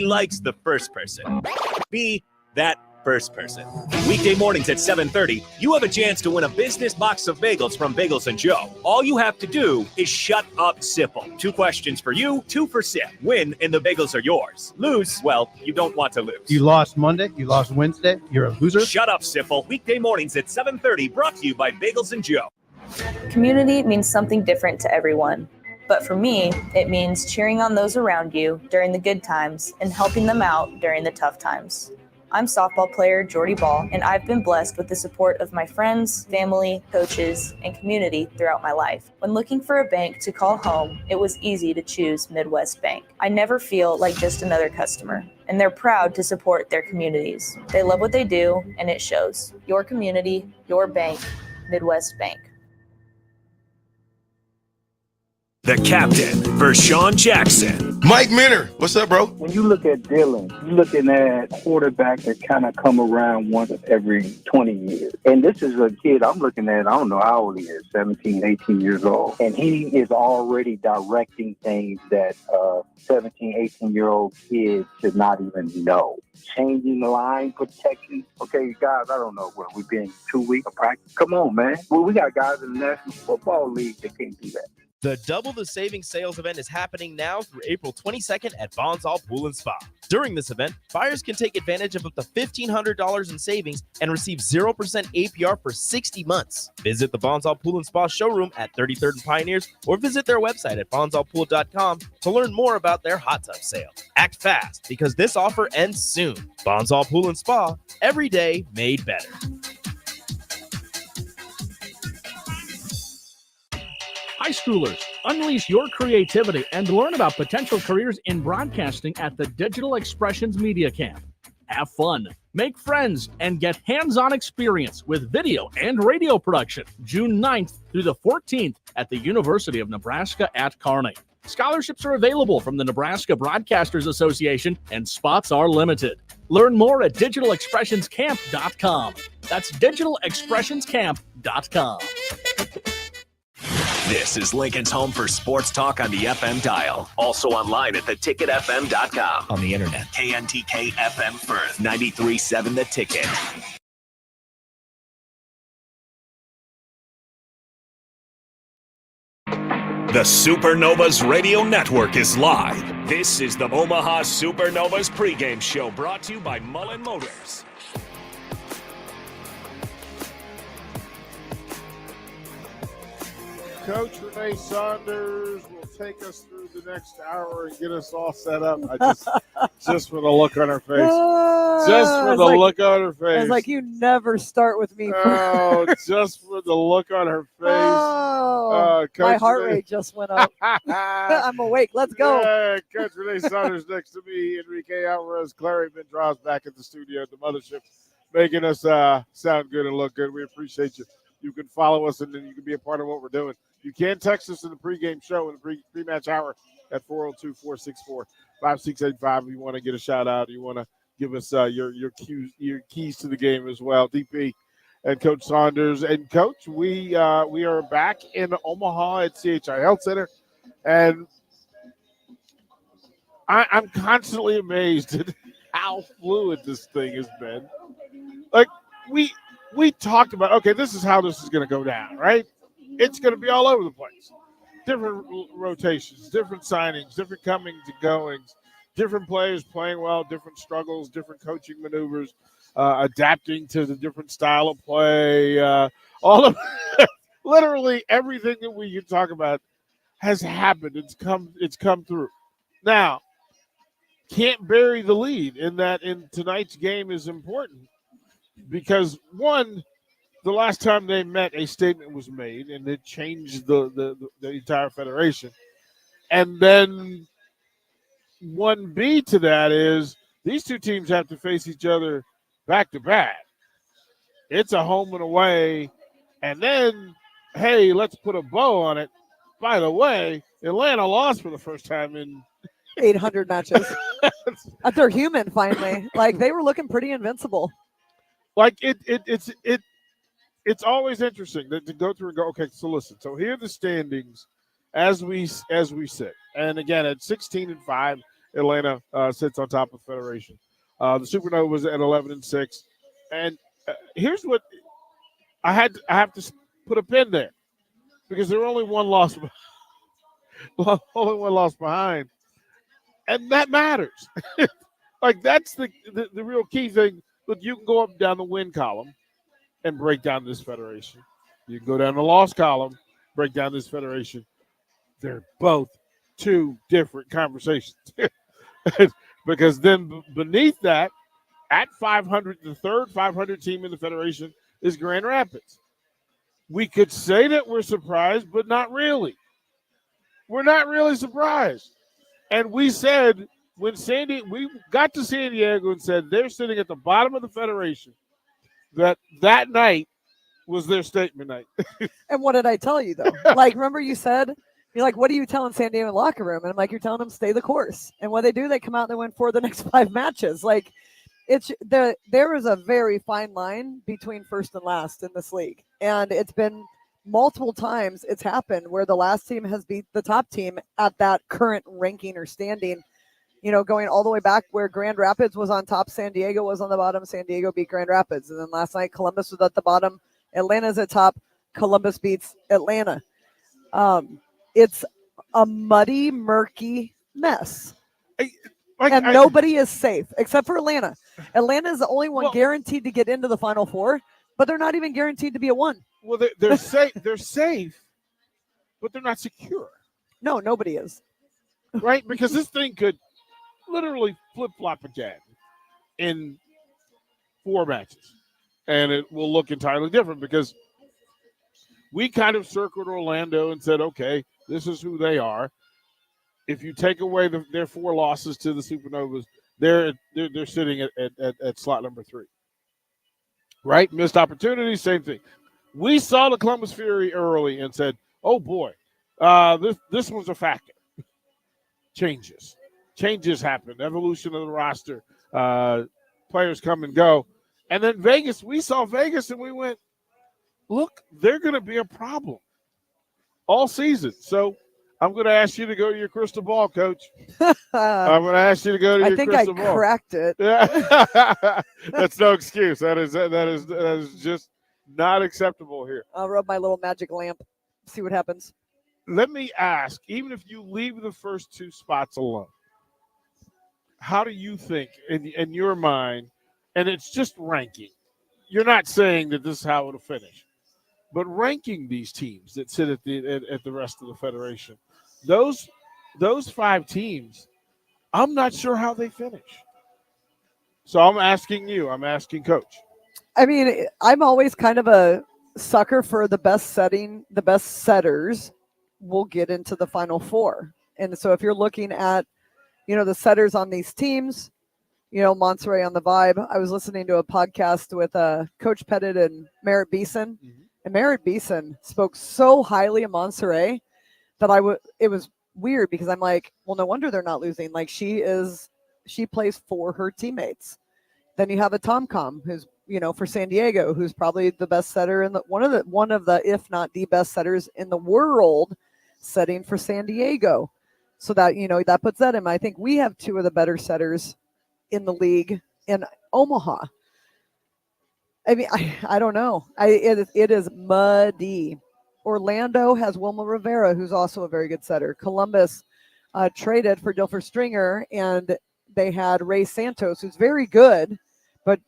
likes the first person. Be that first person. Weekday mornings at 7:30, you have a chance to win a business box of bagels from Bagels and Joe. All you have to do is shut up, Sipple. 2 questions for you, 2 for Sip. Win, and the bagels are yours. Lose, well, you don't want to lose. You lost Monday, you lost Wednesday, you're a loser. Shut up, Sipple. Weekday mornings at 7:30, brought to you by Bagels and Joe. Community means something different to everyone. But for me, it means cheering on those around you during the good times and helping them out during the tough times. I'm softball player Jordy Ball, and I've been blessed with the support of my friends, family, coaches, and community throughout my life. When looking for a bank to call home, it was easy to choose Midwest Bank. I never feel like just another customer, and they're proud to support their communities. They love what they do, and it shows. Your community, your bank, Midwest Bank. The captain, Vershawn Jackson. Mike Minner, what's up, bro? When you look at Dylan, you're looking at quarterbacks that kind of come around once every 20 years. And this is a kid I'm looking at, I don't know how old he is, 17, 18 years old. And he is already directing things that 17, 18-year-old kids should not even know. Changing the line protection. Okay, guys, I don't know what we've been 2 weeks of practice. Come on, man. Well, we got guys in the National Football League that can't do that. The Double the Savings sales event is happening now through April 22nd at Bonzall Pool & Spa. During this event, buyers can take advantage of up to $1,500 in savings and receive 0% APR for 60 months. Visit the Bonzall Pool & Spa showroom at 33rd and Pioneers or visit their website at bonzallpool.com to learn more about their hot tub sale. Act fast because this offer ends soon. Bonzall Pool & Spa, every day made better. High schoolers, unleash your creativity and learn about potential careers in broadcasting at the Digital Expressions Media Camp. Have fun, make friends, and get hands-on experience with video and radio production June 9th through the 14th at the University of Nebraska at Kearney. Scholarships are available from the Nebraska Broadcasters Association and spots are limited. Learn more at digitalexpressionscamp.com. That's digitalexpressionscamp.com. This is Lincoln's home for sports talk on the FM dial. Also online at theticketfm.com. On the internet, KNTK FM Firth, 93.7 The Ticket. The Supernovas Radio Network is live. This is the Omaha Supernovas pregame show brought to you by Mullen Motors. Coach Renee Saunders will take us through the next hour and get us all set up. Just for the look on her face. Look on her face. I was like, you never start with me. Oh, just for the look on her face. Oh, my heart rate just went up. I'm awake. Let's go. Yeah, Coach Renee Saunders next to me, Enrique Alvarez, Clary Bendraz back at the studio at the mothership, making us sound good and look good. We appreciate you. You can follow us, and then you can be a part of what we're doing. You can text us in the pregame show in the pre-match hour at 402-464-5685 if you want to get a shout-out. You want to give us your keys to the game as well. DP and Coach Saunders. And, Coach, we are back in Omaha at CHI Health Center, and I'm constantly amazed at how fluid this thing has been. Like, we talked about, okay, this is how this is going to go down, right? It's going to be all over the place. Different rotations, different signings, different comings and goings, different players playing well, different struggles, different coaching maneuvers, adapting to the different style of play. All of literally everything that we can talk about has happened. It's come through. Now, can't bury the lead in that in tonight's game is important because, one, the last time they met, a statement was made, and it changed the entire federation. And then 1B to that is these two teams have to face each other back-to-back. It's a home and away. And then, hey, let's put a bow on it. By the way, Atlanta lost for the first time in 800 matches. They're human, finally. Like, they were looking pretty invincible. Like, it's always interesting to go through and go, okay, so listen. So here are the standings as we sit. And again, at 16-5, Atlanta sits on top of the Federation. The Supernovas at 11-6, and here's what I have to put a pin there because they're only one loss behind, and that matters. Like that's the real key thing. Look, you can go up and down the win column and break down this Federation. You can go down the loss column, break down this Federation. They're both two different conversations. Because then beneath that, at 500, the third 500 team in the Federation is Grand Rapids. We could say that we're surprised, but not really. We're not really surprised. And we said when we got to San Diego and said they're sitting at the bottom of the Federation, that night was their statement night. And what did I tell you, though? Like, remember you said, you're like, what are you telling San Diego locker room? And I'm like, you're telling them stay the course. And what they do, they come out and they win 4 of the next 5 matches. Like, there is a very fine line between first and last in this league. And it's been multiple times it's happened where the last team has beat the top team at that current ranking or standing, going all the way back where Grand Rapids was on top, San Diego was on the bottom, San Diego beat Grand Rapids. And then last night, Columbus was at the bottom, Atlanta's at top, Columbus beats Atlanta. It's a muddy, murky mess. Nobody is safe except for Atlanta. Atlanta is the only one guaranteed to get into the Final Four, but they're not even guaranteed to be a 1. Well, they're safe. They're safe, but they're not secure. No, nobody is. Right? Because this thing could literally flip-flop again in 4 matches, and it will look entirely different because we kind of circled Orlando and said, okay, this is who they are. If you take away their 4 losses to the Supernovas, they're sitting at slot number 3. Right? Missed opportunities, same thing. We saw the Columbus Fury early and said, oh, boy, this was a factor. Changes happen. Evolution of the roster. Players come and go. And then Vegas, we saw Vegas and we went, look, they're going to be a problem all season. So I'm going to ask you to go to your crystal ball, Coach. I'm going to ask you to go to your crystal ball. I think I cracked it. Yeah. That's no excuse. That is just not acceptable here. I'll rub my little magic lamp, see what happens. Let me ask, even if you leave the first 2 spots alone, how do you think in your mind, and it's just ranking, you're not saying that this is how it'll finish, but ranking these teams that sit at the rest of the Federation, those 5 teams, I'm not sure how they finish. So I'm asking you, I'm asking Coach. I mean, I'm always kind of a sucker for the best setters will get into the Final Four. And so if you're looking at, the setters on these teams, Monterey on the Vibe. I was listening to a podcast with Coach Pettit and Merritt Beeson. Mm-hmm. And Merritt Beeson spoke so highly of Monterey that it was weird because I'm like, well, no wonder they're not losing. Like she plays for her teammates. Then you have a Tom-Com who's, for San Diego, who's probably the best setter in one of the, if not the best setters in the world, setting for San Diego. So that, that puts that in. I think we have 2 of the better setters in the league in Omaha. I mean, I don't know. It is muddy. Orlando has Wilma Rivera, who's also a very good setter. Columbus traded for Dilfer Stringer, and they had Ray Santos, who's very good, but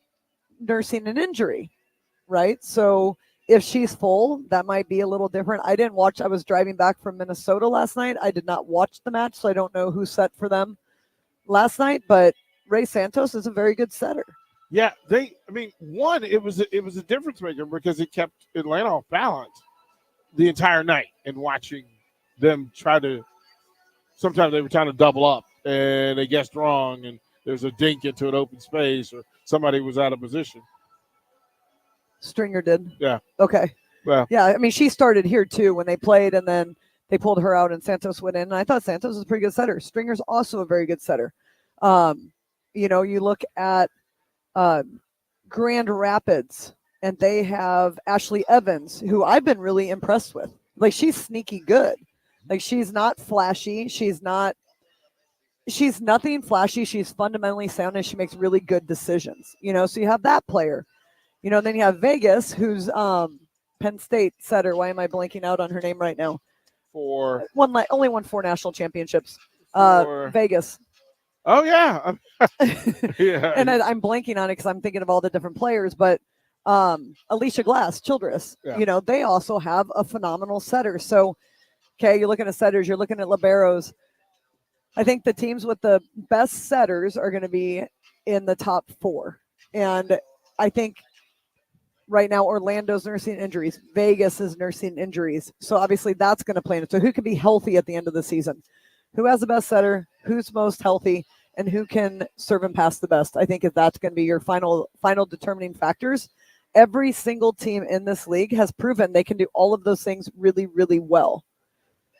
nursing an injury, right? So if she's full, that might be a little different. I didn't watch. I was driving back from Minnesota last night. I did not watch the match, so I don't know who set for them last night, but Ray Santos is a very good setter. Yeah, it was a difference maker because it kept Atlanta off balance the entire night and watching them sometimes they were trying to double up and they guessed wrong and there's a dink into an open space or somebody was out of position. Stringer did. Yeah. Okay. Well. Yeah, I mean, she started here too when they played and then they pulled her out and Santos went in. And I thought Santos was a pretty good setter. Stringer's also a very good setter. You look at Grand Rapids and they have Ashley Evans, who I've been really impressed with. Like she's sneaky good. Like she's not flashy. She's not she's nothing flashy. She's fundamentally sound and she makes really good decisions. So you have that player. Then you have Vegas, who's Penn State setter. Why am I blanking out on her name right now? Only won 4 national championships. Vegas. Oh yeah. Yeah. And I'm blanking on it because I'm thinking of all the different players, but Alicia Glass, Childress, they also have a phenomenal setter. So, okay, you're looking at setters, you're looking at liberos. I think the teams with the best setters are going to be in the top 4. And I think right now Orlando's nursing injuries. Vegas is nursing injuries. So obviously that's going to play in it. So who can be healthy at the end of the season? Who has the best setter? Who's most healthy? And who can serve and pass the best? I think if that's going to be your final determining factors. Every single team in this league has proven they can do all of those things really, really well.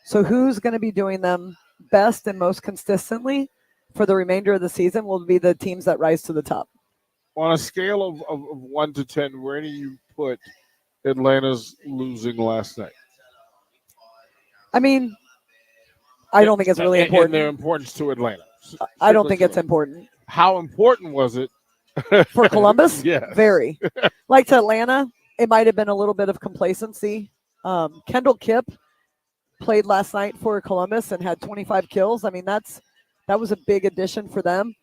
So who's going to be doing them best and most consistently for the remainder of the season will be the teams that rise to the top. On a scale of 1 to 10, where do you put Atlanta's losing last night? I mean, I don't think it's really important. And their importance to Atlanta. I don't think it's important. How important was it? For Columbus? Yes. Very. Like to Atlanta, it might have been a little bit of complacency. Kendall Kipp played last night for Columbus and had 25 kills. I mean, that was a big addition for them.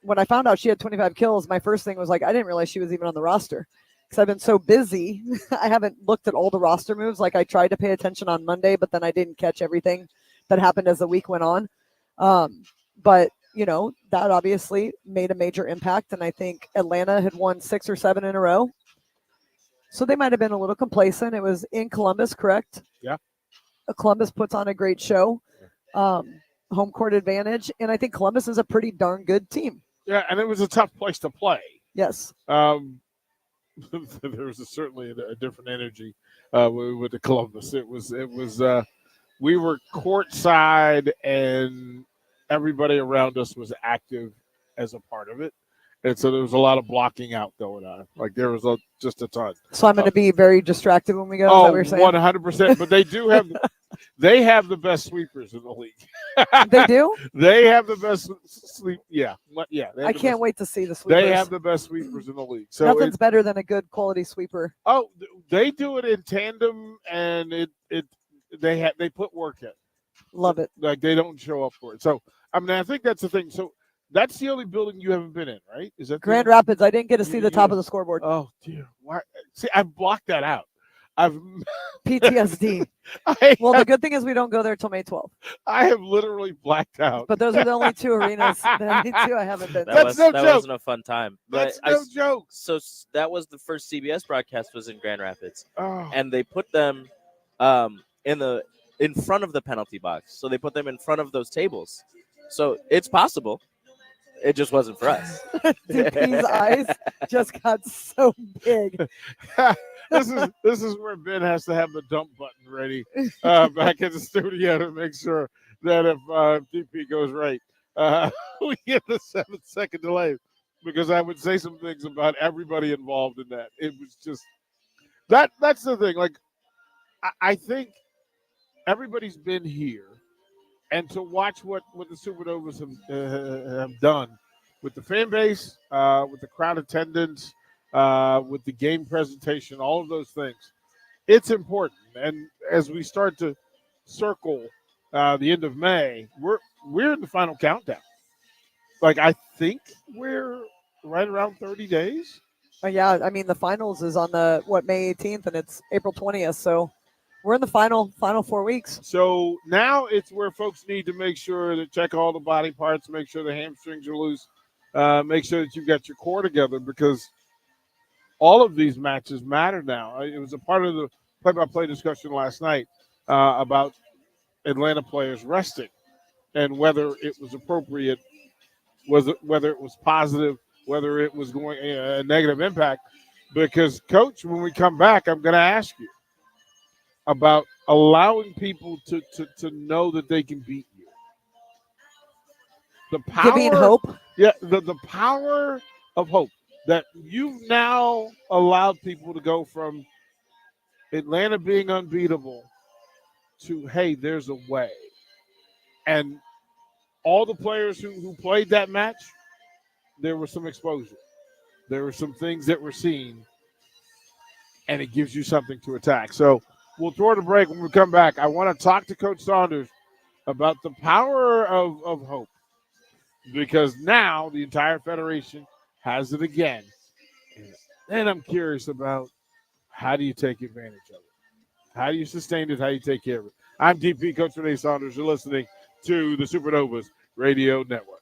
When I found out she had 25 kills, my first thing was like, I didn't realize she was even on the roster because I've been so busy. I haven't looked at all the roster moves. Like I tried to pay attention on Monday, but then I didn't catch everything that happened as the week went on. But that obviously made a major impact. And I think Atlanta had won 6 or 7 in a row. So they might have been a little complacent. It was in Columbus, correct? Yeah. Columbus puts on a great show. Home court advantage. And I think Columbus is a pretty darn good team. Yeah, and it was a tough place to play. Yes. There was certainly a different energy with the Columbus. It was we were courtside and everybody around us was active as a part of it. And so there was a lot of blocking out going on. Like there was just a ton. So I'm going to be very distracted when we go. Oh, 100%. But they do have they have the best sweepers in the league. They do? They have the best sleep. Yeah. I can't wait to see the sweepers. They have the best sweepers in the league. So nothing's better than a good quality sweeper. Oh, they do it in tandem, and they put work in. Love it. Like they don't show up for it. So I mean, I think that's the thing. So that's the only building you haven't been in, right? Is that Grand Rapids? I didn't get to see the top of the scoreboard. Oh dear. Why? See, I've blocked that out. I've PTSD. The good thing is we don't go there till May 12th. I have literally blacked out. But those are the only 2 arenas. The only 2 I haven't been. That wasn't a fun time. That's no joke. So that was the first CBS broadcast was in Grand Rapids, and they put them in front of the penalty box. So they put them in front of those tables. So it's possible. It just wasn't for us. DP's eyes just got so big. This is where Ben has to have the dump button ready back in the studio to make sure that if DP goes right, we get the 7-second delay because I would say some things about everybody involved in that. It was just that's the thing. Like I think everybody's been here. And to watch what the Supernovas have done with the fan base, with the crowd attendance, with the game presentation, all of those things, it's important. And as we start to circle the end of May, we're in the final countdown. Like I think we're right around 30 days. Yeah, I mean the finals is on May 18th, and it's April 20th. So. We're in the final 4 weeks. So now it's where folks need to make sure to check all the body parts, make sure the hamstrings are loose, make sure that you've got your core together because all of these matches matter now. It was a part of the play-by-play discussion last night about Atlanta players resting and whether it was appropriate, whether it was positive, whether it was going a negative impact. Because, Coach, when we come back, I'm going to ask you about allowing people to know that they can beat you. The power, giving hope. Yeah, the power of hope that you've now allowed people to go from Atlanta being unbeatable to, hey, there's a way. And all the players who played that match, there was some exposure. There were some things that were seen, and it gives you something to attack. So we'll throw it a break. When we come back, I want to talk to Coach Saunders about the power of hope, because now the entire Federation has it again. And I'm curious about, how do you take advantage of it? How do you sustain it? How do you take care of it? I'm DP Coach Renee Saunders. You're listening to the Supernovas Radio Network.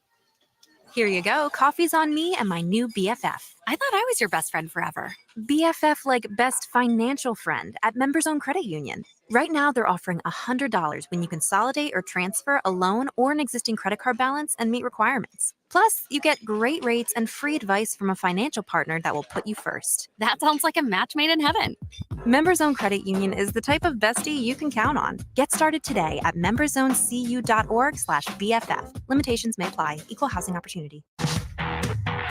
Here you go. Coffee's on me and my new BFF. I thought I was your best friend forever. BFF like best financial friend at Members Own Credit Union. Right now, they're offering $100 when you consolidate or transfer a loan or an existing credit card balance and meet requirements. Plus, you get great rates and free advice from a financial partner that will put you first. That sounds like a match made in heaven. Members Own Credit Union is the type of bestie you can count on. Get started today at memberzonecu.org/BFF. Limitations may apply. Equal housing opportunity.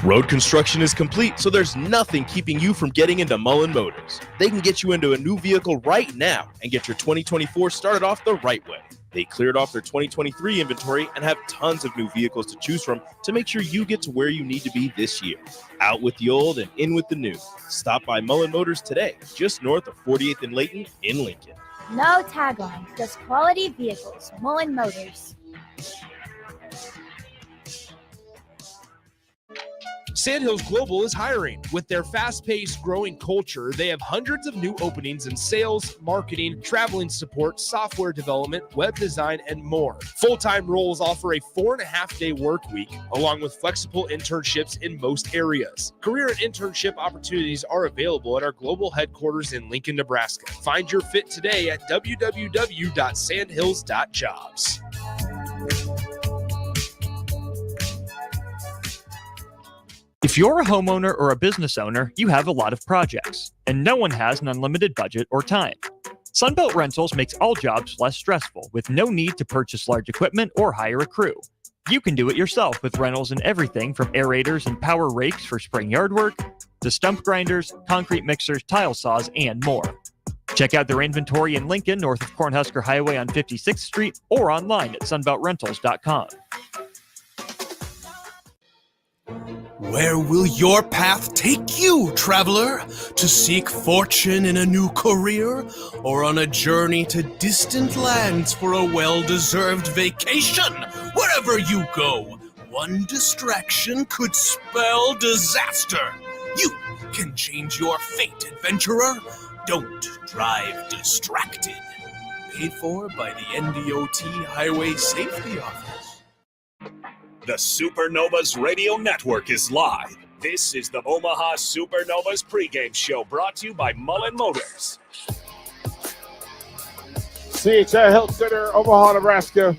Road construction is complete, so there's nothing keeping you from getting into Mullen Motors. They can get you into a new vehicle right now and get your 2024 started off the right way. They cleared off their 2023 inventory and have tons of new vehicles to choose from to make sure you get to where you need to be this year. Out with the old and in with the new. Stop by Mullen Motors today, just north of 48th and Layton in Lincoln. No tagline, just quality vehicles. Mullen Motors. Sandhills Global is hiring. With their fast-paced, growing culture, they have hundreds of new openings in sales, marketing, traveling support, software development, web design, and more. Full-time roles offer a 4.5-day work week, along with flexible internships in most areas. Career and internship opportunities are available at our global headquarters in Lincoln, Nebraska. Find your fit today at www.sandhills.jobs. If you're a homeowner or a business owner, you have a lot of projects, and no one has an unlimited budget or time. Sunbelt Rentals makes all jobs less stressful with no need to purchase large equipment or hire a crew. You can do it yourself with rentals and everything from aerators and power rakes for spring yard work to stump grinders, concrete mixers, tile saws, and more. Check out their inventory in Lincoln, north of Cornhusker Highway on 56th Street, or online at sunbeltrentals.com. Where will your path take you, traveler? To seek fortune in a new career? Or on a journey to distant lands for a well-deserved vacation? Wherever you go, one distraction could spell disaster. You can change your fate, adventurer. Don't drive distracted. Paid for by the NDOT Highway Safety Office. The Supernovas Radio Network is live. This is the Omaha Supernovas pregame show brought to you by Mullen Motors. CHI Health Center, Omaha, Nebraska.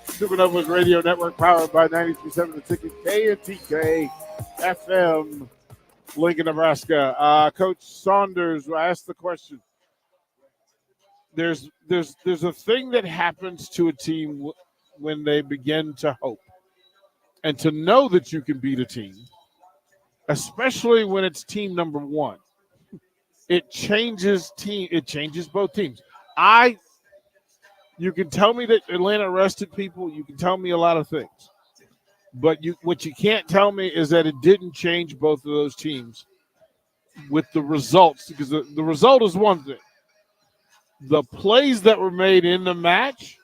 Supernovas Radio Network powered by 93.7 The Ticket, KNTK FM, Lincoln, Nebraska. Coach Saunders, I asked the question. There's a thing that happens to a team when they begin to hope. And to know that you can beat a team, especially when it's team number one, it changes both teams. You can tell me that Atlanta arrested people. You can tell me a lot of things. But what you can't tell me is that it didn't change both of those teams with the results, because the result is one thing. The plays that were made in the match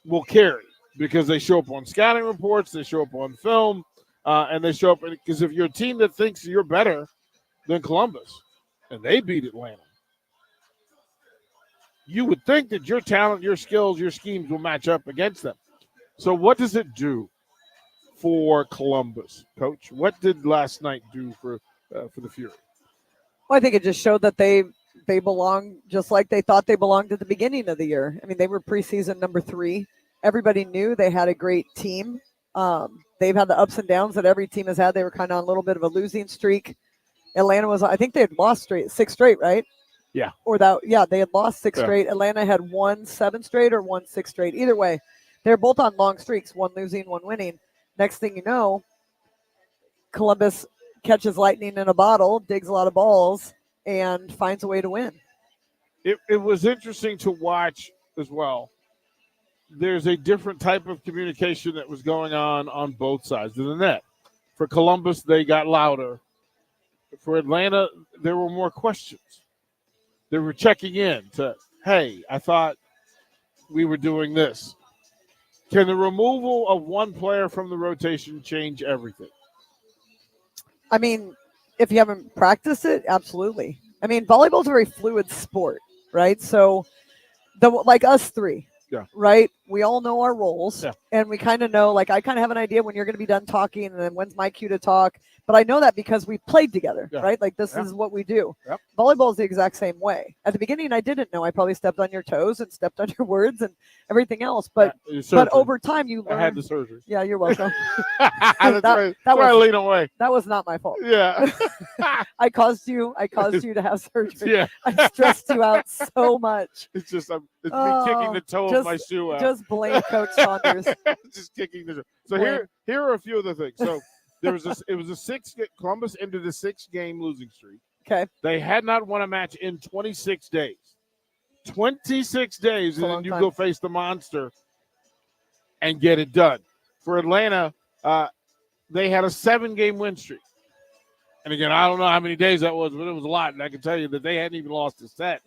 will carry, because they show up on scouting reports, they show up on film, and they show up because if you're a team that thinks you're better than Columbus and they beat Atlanta, you would think that your talent, your skills, your schemes will match up against them. So what does it do for Columbus, Coach? What did last night do for the Fury? Well, I think it just showed that they belong just like they thought they belonged at the beginning of the year. I mean, they were preseason number 3. Everybody knew they had a great team. They've had the ups and downs that every team has had. They were kind of on a little bit of a losing streak. Atlanta was, I think they had lost 6 straight, right? Yeah. They had lost 6 straight. Atlanta had won 7 straight or won 6 straight. Either way, they're both on long streaks, one losing, one winning. Next thing you know, Columbus catches lightning in a bottle, digs a lot of balls, and finds a way to win. It was interesting to watch as well. there's a different type of communication that was going on both sides of the net. For Columbus, they got louder. For Atlanta, there were more questions. They were checking in to, hey, I thought we were doing this. Can the removal of one player from the rotation change everything? I mean, if you haven't practiced it, absolutely. I mean, volleyball's a very fluid sport, right? So, like us three, yeah, right? We all know our roles, yeah, and we kind of know, like, I kind of have an idea when you're going to be done talking, and then when's my cue to talk. But I know that because we played together, yeah, right? Like, this yeah, is what we do. Yep. Volleyball is the exact same way. At the beginning, I didn't know. I probably stepped on your toes and stepped on your words and everything else. But over time, you learn. I had the surgery. Yeah, you're welcome. That's why I lean away. That was not my fault. Yeah. I caused you to have surgery. Yeah. I stressed you out so much. It's just it's me kicking the toe of my shoe out. Just blame Coach Saunders. Just kicking the shoe. So here are a few of the things. So it was a Columbus ended a 6-game losing streak. Okay. They had not won a match in 26 days. 26 days, and then you go face the monster and get it done. For Atlanta, they had a 7-game win streak. And again, I don't know how many days that was, but it was a lot. And I can tell you that they hadn't even lost a set.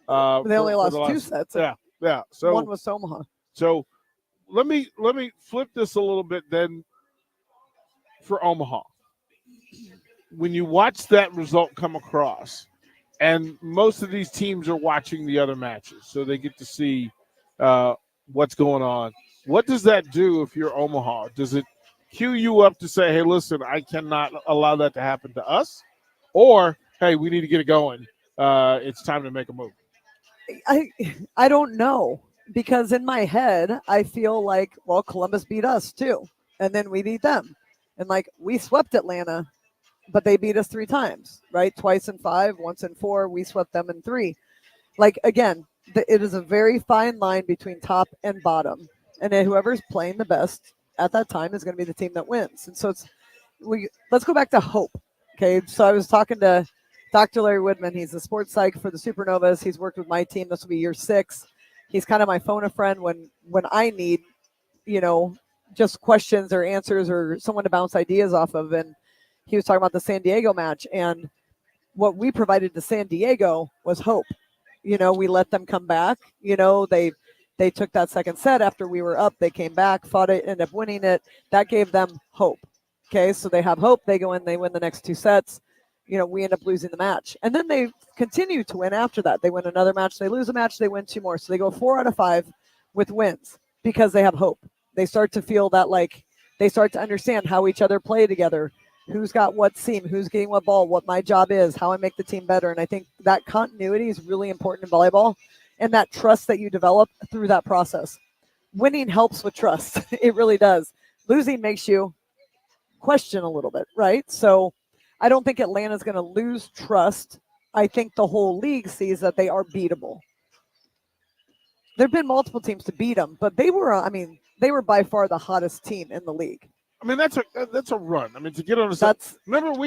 They only lost 2 sets. Yeah. So one was Omaha. So let me flip this a little bit then for Omaha. When you watch that result come across, and most of these teams are watching the other matches, so they get to see what's going on. What does that do if you're Omaha? Does it cue you up to say, hey, listen, I cannot allow that to happen to us? Or, hey, we need to get it going. It's time to make a move. I don't know, because in my head, I feel like, well, Columbus beat us too, and then we beat them. And, like, we swept Atlanta, but they beat us 3 times, right? Twice in 5, once in 4. We swept them in 3. Like, again, it is a very fine line between top and bottom. And then whoever's playing the best at that time is going to be the team that wins. And so let's go back to hope. Okay. So I was talking to Dr. Larry Woodman. He's a sports psych for the Supernovas. He's worked with my team. This will be year 6. He's kind of my phone a friend when I need, just questions or answers or someone to bounce ideas off of. And he was talking about the San Diego match. And what we provided to San Diego was hope. We let them come back. They took that second set after we were up. They came back, fought it, ended up winning it. That gave them hope. Okay, so they have hope. They go in, they win the next 2 sets. We end up losing the match. And then they continue to win after that. They win another match. They lose a match. They win 2 more. So they go 4 out of 5 with wins because they have hope. They start to feel that, like, they start to understand how each other play together, who's got what seam, who's getting what ball, what my job is, how I make the team better. And I think that continuity is really important in volleyball, and that trust that you develop through that process. Winning helps with trust. It really does. Losing makes you question a little bit, right? So I don't think Atlanta's going to lose trust. I think the whole league sees that they are beatable. There have been multiple teams to beat them, but they were by far the hottest team in the league. I mean, that's a run. I mean, to get on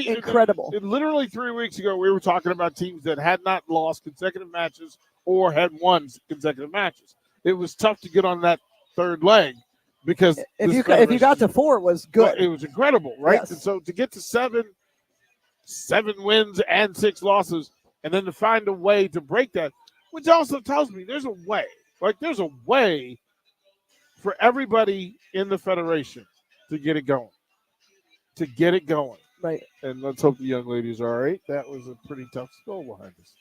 incredible. Literally 3 weeks ago, we were talking about teams that had not lost consecutive matches or had won consecutive matches. It was tough to get on that third leg because if you got to 4, it was good. It was incredible, right? Yes. And so to get to 7 wins and 6 losses, and then to find a way to break that, which also tells me there's a way. Like, there's a way for everybody in the federation to get it going. Right. And let's hope the young ladies are all right. That was a pretty tough goal behind us.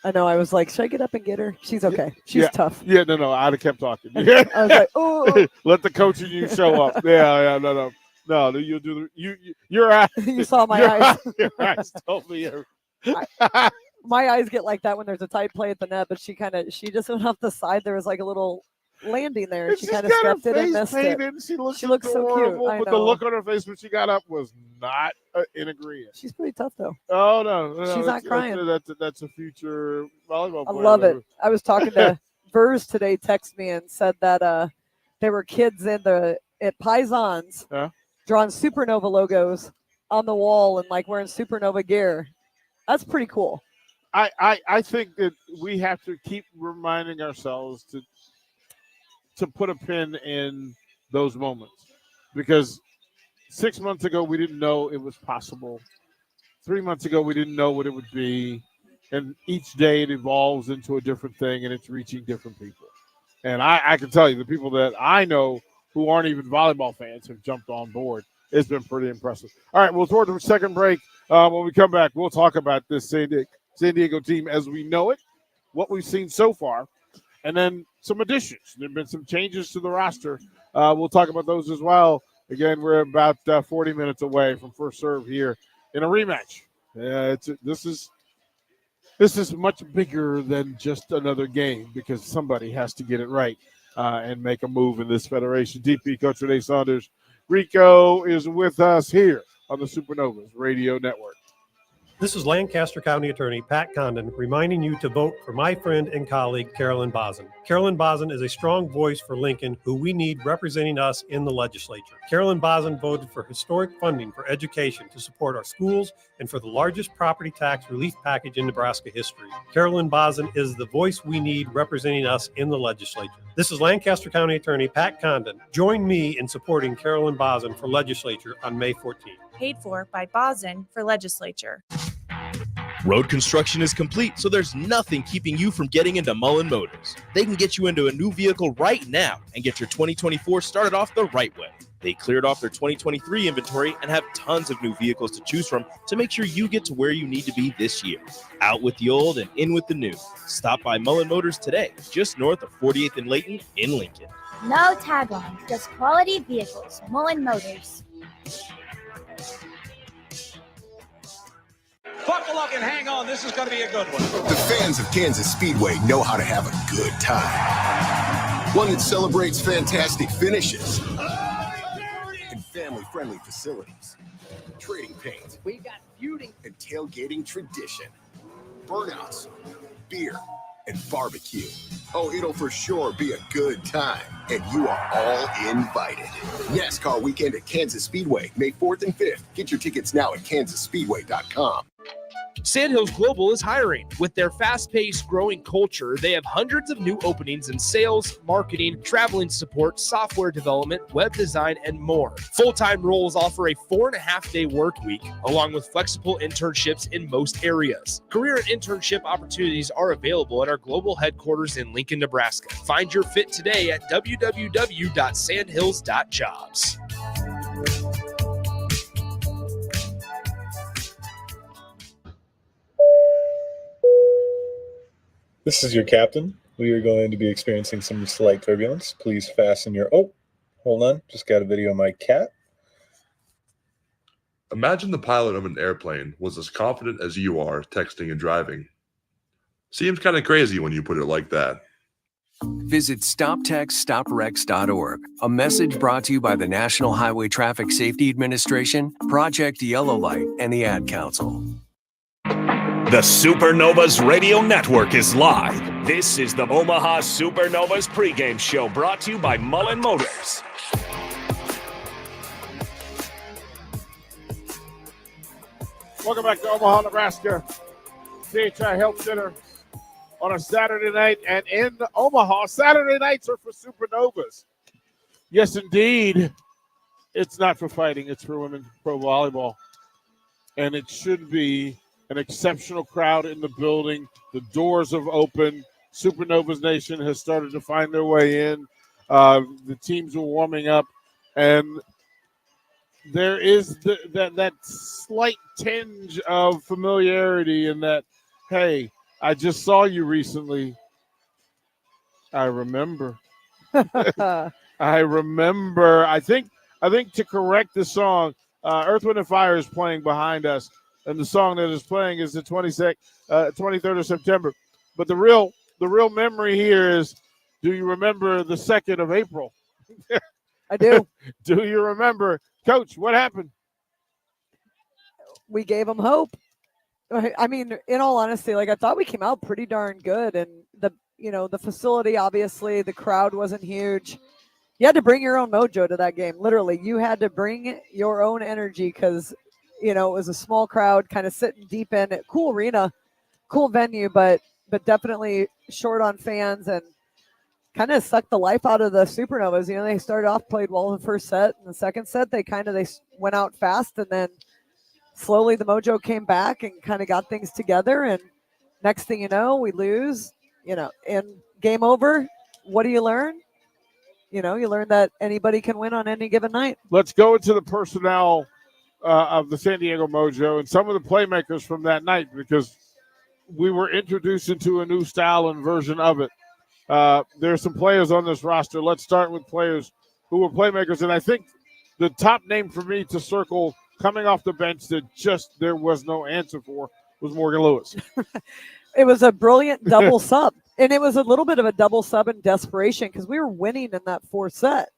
I know. I was like, should I get up and get her? She's okay. She's tough. Yeah, no. I'd have kept talking. I was like, oh. Let the coach and you show up. Yeah, no. No, you'll do your eyes. You saw my eyes. Your eyes told me. My eyes get like that when there's a tight play at the net, but she just went off the side. There was like a little landing there, and she kind of stepped it and missed it. She looks so cute. But the look on her face when she got up was not in agreement. She's pretty tough, though. Oh, no. She's not crying. That's a future volleyball player. I love it. I was talking to Vers today, texted me and said that there were kids at Paisans drawing Supernova logos on the wall and like wearing Supernova gear. That's pretty cool. I think that we have to keep reminding ourselves to put a pin in those moments, because 6 months ago we didn't know it was possible. 3 months ago we didn't know what it would be, and each day it evolves into a different thing, and it's reaching different people. And I can tell you, the people that I know who aren't even volleyball fans have jumped on board. It's been pretty impressive. All right, we'll toward the second break. When we come back, we'll talk about this San Diego team as we know it, what we've seen so far, and then some additions. There have been some changes to the roster. We'll talk about those as well. Again, we're about 40 minutes away from first serve here in a rematch. This is much bigger than just another game, because somebody has to get it right and make a move in this federation. DP Coach Renee Saunders Rico is with us here on the Supernovas Radio Network. This is Lancaster County Attorney Pat Condon reminding you to vote for my friend and colleague, Carolyn Bozen. Carolyn Bozen is a strong voice for Lincoln, who we need representing us in the legislature. Carolyn Bozen voted for historic funding for education to support our schools and for the largest property tax relief package in Nebraska history. Carolyn Bozen is the voice we need representing us in the legislature. This is Lancaster County Attorney Pat Condon. Join me in supporting Carolyn Bozen for legislature on May 14th. Paid for by Bozen for legislature. Road construction is complete, so there's nothing keeping you from getting into Mullen Motors. They can get you into a new vehicle right now and get your 2024 started off the right way. They cleared off their 2023 inventory and have tons of new vehicles to choose from to make sure you get to where you need to be this year. Out with the old and in with the new. Stop by Mullen Motors today, just north of 48th and Layton in Lincoln. No tagline, just quality vehicles. Mullen Motors. Buckle up and hang on. This is going to be a good one. The fans of Kansas Speedway know how to have a good time. One that celebrates fantastic finishes and family-friendly facilities. Trading paint. We got feuding and tailgating tradition. Burnouts, beer, and barbecue. Oh, it'll for sure be a good time, and you are all invited. NASCAR weekend at Kansas Speedway, May 4th and 5th. Get your tickets now at kansasspeedway.com. Sandhills Global is hiring. With their fast-paced, growing culture, they have hundreds of new openings in sales, marketing, traveling support, software development, web design, and more. Full-time roles offer a 4.5-day work week, along with flexible internships in most areas. Career and internship opportunities are available at our global headquarters in Lincoln, Nebraska. Find your fit today at www.sandhills.jobs. This is your captain. We are going to be experiencing some slight turbulence. Please fasten your... Oh, hold on. Just got a video of my cat. Imagine the pilot of an airplane was as confident as you are texting and driving. Seems kind of crazy when you put it like that. Visit StopTextStopWrecks.org. A message brought to you by the National Highway Traffic Safety Administration, Project Yellow Light, and the Ad Council. The Supernovas Radio Network is live. This is the Omaha Supernovas pregame show brought to you by Mullen Motors. Welcome back to Omaha, Nebraska. CHI Health Center on a Saturday night, and in Omaha, Saturday nights are for Supernovas. Yes, indeed. It's not for fighting. It's for women's pro volleyball. And it should be an exceptional crowd in the building. The doors have opened. Supernovas Nation has started to find their way in. The teams are warming up, and there is that slight tinge of familiarity in that, hey, I just saw you recently. I remember. I remember. I think to correct the song, Earth, Wind, and Fire is playing behind us. And the song that is playing is the 23rd of September. But the real memory here is, do you remember the 2nd of April? I do. Do you remember? Coach, what happened? We gave them hope. I mean, in all honesty, I thought we came out pretty darn good. And the facility, obviously, the crowd wasn't huge. You had to bring your own mojo to that game. Literally, you had to bring your own energy because – it was a small crowd kind of sitting deep in it. Cool arena, cool venue, but definitely short on fans. And kind of sucked the life out of the Supernovas. You know, they started off, played well in the first set. In the second set, they went out fast, and then slowly the mojo came back and kind of got things together. And next thing you know, we lose, you know, and game over. What do you learn? You know, you learn that anybody can win on any given night. Let's go into the personnel of the San Diego Mojo and some of the playmakers from that night, because we were introduced into a new style and version of it. There's some players on this roster. Let's start with players who were playmakers. And I think the top name for me to circle coming off the bench that just there was no answer for was Morgan Lewis. It was a brilliant double sub. And it was a little bit of a double sub in desperation because we were winning in that fourth set.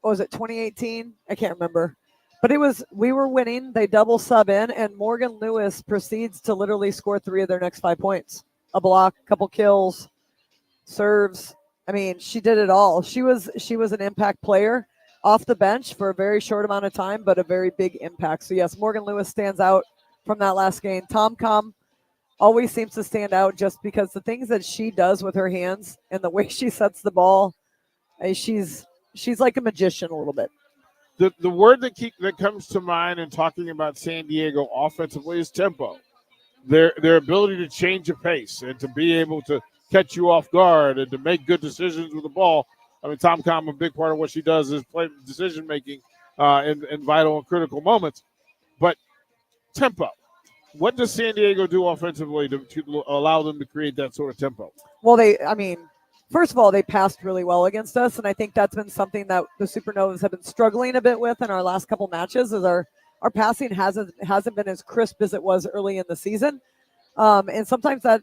What was it, 2018? I can't remember. But we were winning. They double sub in, and Morgan Lewis proceeds to literally score 3 of their next 5 points. A block, couple kills, serves. I mean, she did it all. She was an impact player off the bench for a very short amount of time, but a very big impact. So yes, Morgan Lewis stands out from that last game. Tom always seems to stand out just because the things that she does with her hands and the way she sets the ball, she's like a magician a little bit. The word that comes to mind in talking about San Diego offensively is tempo. Their ability to change a pace and to be able to catch you off guard and to make good decisions with the ball. I mean, Tom, a big part of what she does is play decision making in vital and critical moments. But tempo. What does San Diego do offensively to allow them to create that sort of tempo? Well, first of all, they passed really well against us, and I think that's been something that the Supernovas have been struggling a bit with in our last couple matches. Is our passing hasn't been as crisp as it was early in the season, and sometimes that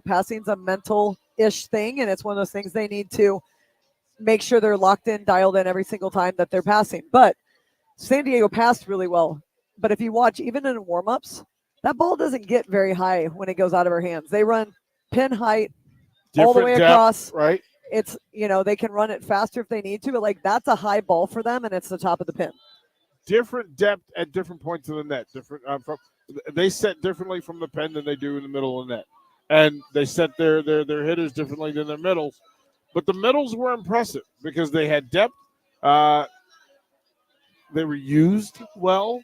passing's a mental-ish thing, and it's one of those things they need to make sure they're locked in, dialed in every single time that they're passing. But San Diego passed really well. But if you watch, even in warm-ups, that ball doesn't get very high when it goes out of her hands. They run pin height all the way across. Right. It's, they can run it faster if they need to, but that's a high ball for them, and it's the top of the pin. Different depth at different points of the net. They set differently from the pin than they do in the middle of the net. And they set their hitters differently than their middles. But the middles were impressive because they had depth. They were used well.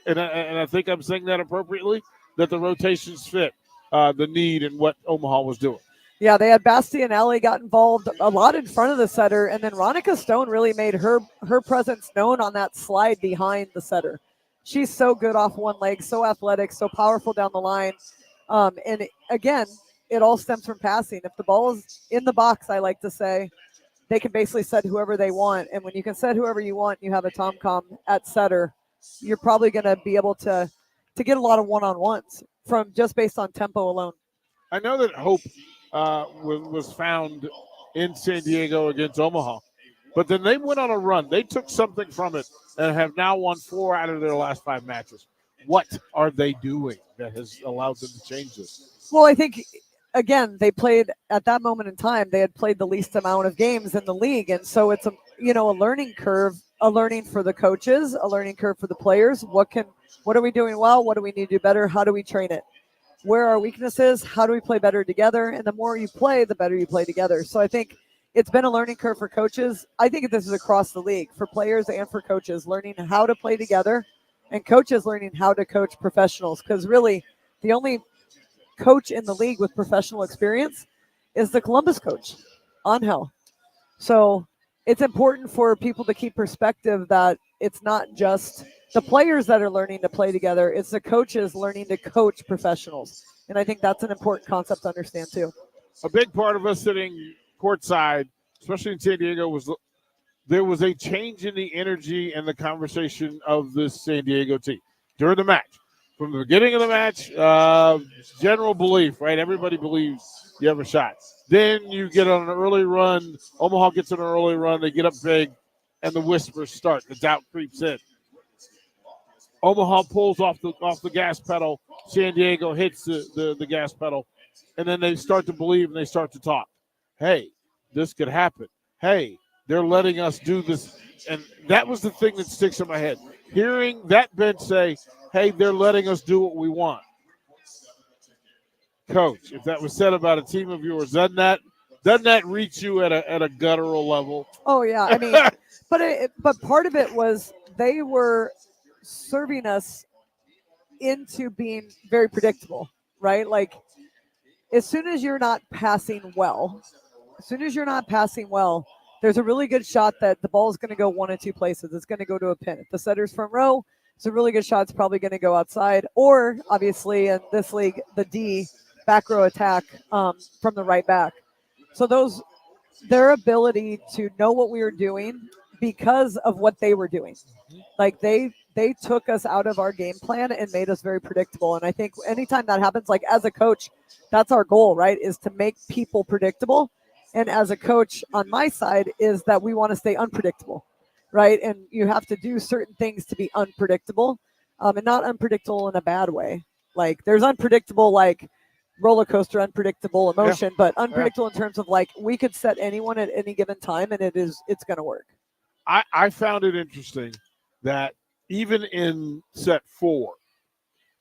and I think I'm saying that appropriately, that the rotations fit the need and what Omaha was doing. Yeah, they had Bastianelli got involved a lot in front of the setter, and then Ronica Stone really made her presence known on that slide behind the setter. She's so good off one leg, so athletic, so powerful down the line. And again, it all stems from passing. If the ball is in the box, I like to say, they can basically set whoever they want. And when you can set whoever you want, you have a Tom at setter, you're probably going to be able to get a lot of one-on-ones from just based on tempo alone. I know that hope was found in San Diego against Omaha, but then they went on a run. They took something from it and have now won 4 out of their last 5 matches. What are they doing that has allowed them to change this? Well, I think, again, they played at that moment in time, they had played the least amount of games in the league. And so it's a learning curve, a learning for the coaches, a learning curve for the players. What are we doing well? What do we need to do better? How do we train it? Where are our weaknesses? How do we play better together? And the more you play, the better you play together. So I think it's been a learning curve for coaches. I think this is across the league for players and for coaches, learning how to play together, and coaches learning how to coach professionals. Because really, the only coach in the league with professional experience is the Columbus coach, Angel. So it's important for people to keep perspective that it's not just the players that are learning to play together, it's the coaches learning to coach professionals. And I think that's an important concept to understand too. A big part of us sitting courtside, especially in San Diego, was there was a change in the energy and the conversation of this San Diego team during the match. From the beginning of the match, general belief, right? Everybody believes you have a shot. Then you get on an early run. Omaha gets on an early run. They get up big, and the whispers start. The doubt creeps in. Omaha pulls off the gas pedal. San Diego hits the gas pedal, and then they start to believe and they start to talk. Hey, this could happen. Hey, they're letting us do this. And that was the thing that sticks in my head. Hearing that bench say, hey, they're letting us do what we want. Coach, if that was said about a team of yours, doesn't Doesn't that reach you at a guttural level? Oh yeah, I mean, but part of it was they were serving us into being very predictable, right? Like as soon as you're not passing well, there's a really good shot that the ball is going to go one of two places. It's going to go to a pin. If the setter's front row, it's a really good shot. It's probably going to go outside, or obviously in this league, the D back row attack from the right back. So their ability to know what we were doing because of what they were doing. Like they took us out of our game plan and made us very predictable. And I think anytime that happens, like as a coach, that's our goal, right? Is to make people predictable. And as a coach on my side is that we want to stay unpredictable, right? And you have to do certain things to be unpredictable, and not unpredictable in a bad way. Like there's unpredictable, like roller coaster, unpredictable emotion, but unpredictable in terms of like we could set anyone at any given time and it's going to work. I found it interesting that even in set 4,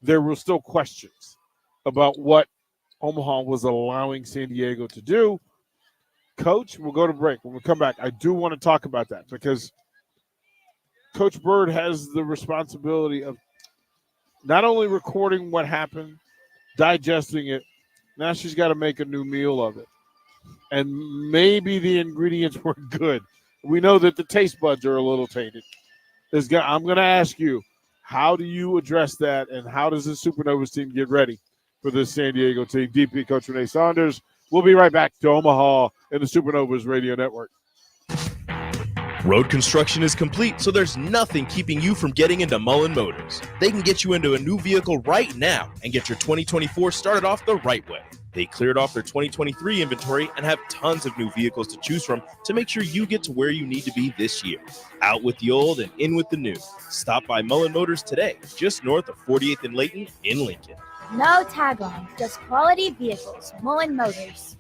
there were still questions about what Omaha was allowing San Diego to do. Coach, we'll go to break. When we come back, I do want to talk about that because Coach Bird has the responsibility of not only recording what happened, digesting it, now she's got to make a new meal of it. And maybe the ingredients were good. We know that the taste buds are a little tainted. I'm going to ask you, how do you address that, and how does the Supernovas team get ready for this San Diego team? DP Coach Renee Saunders. We'll be right back to Omaha and the Supernovas Radio Network. Road construction is complete, so there's nothing keeping you from getting into Mullen Motors. They can get you into a new vehicle right now and get your 2024 started off the right way. They cleared off their 2023 inventory and have tons of new vehicles to choose from to make sure you get to where you need to be this year. Out with the old and in with the new. Stop by Mullen Motors today, just north of 48th and Layton in Lincoln. No tagline, just quality vehicles. Mullen Motors.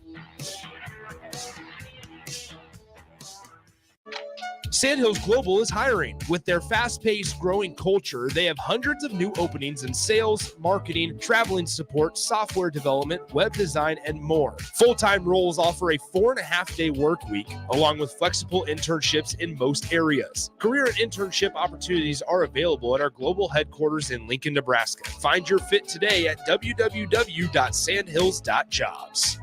Sandhills Global is hiring. With their fast-paced, growing culture, they have hundreds of new openings in sales, marketing, traveling support, software development, web design, and more. Full-time roles offer a 4.5-day work week, along with flexible internships in most areas. Career and internship opportunities are available at our global headquarters in Lincoln, Nebraska. Find your fit today at www.sandhills.jobs.